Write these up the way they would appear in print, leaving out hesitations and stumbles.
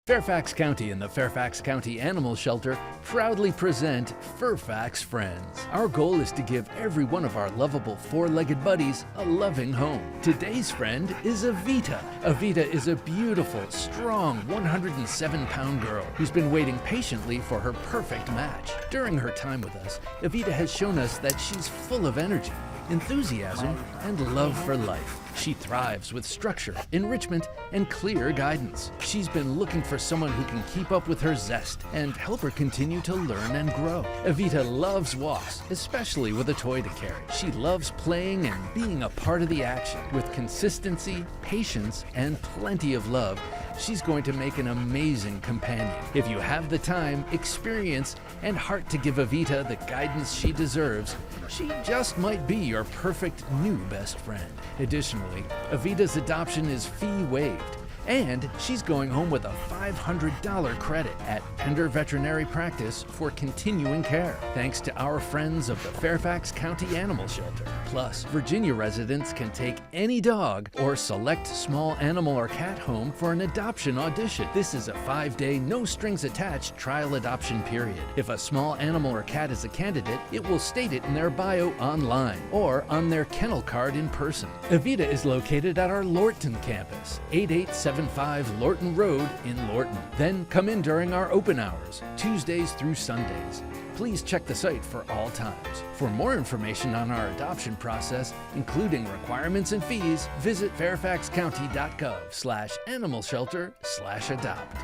Fairfax County and the Fairfax County Animal Shelter proudly present Furfax Friends. Our goal is to give every one of our lovable four-legged buddies a loving home. Today's friend is Evita. Evita is a beautiful, strong 107-pound girl who's been waiting patiently for her perfect match. During her time with us, Evita has shown us that she's full of energy, enthusiasm, and love for life. She thrives with structure, enrichment, and clear guidance. She's been looking for someone who can keep up with her zest and help her continue to learn and grow. Evita loves walks, especially with a toy to carry. She loves playing and being a part of the action. With consistency, patience, and plenty of love, she's going to make an amazing companion. If you have the time, experience, and heart to give Evita the guidance she deserves, she just might be your perfect new best friend. Additionally, Evita's adoption is fee waived, and she's going home with a $500 credit at Pender Veterinary Practice for continuing care, thanks to our friends of the Fairfax County Animal Shelter. Plus, Virginia residents can take any dog or select small animal or cat home for an adoption audition. This is a 5-day, no-strings-attached trial adoption period. If a small animal or cat is a candidate, it will state it in their bio online or on their kennel card in person. Evita is located at our Lorton campus, 8875 Lorton Road in Lorton. Then come in during our open hours, Tuesdays through Sundays. Please check the site for all times. For more information on our adoption process, including requirements and fees, visit fairfaxcounty.gov/animalshelter/adopt.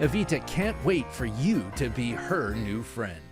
Evita can't wait for you to be her new friend.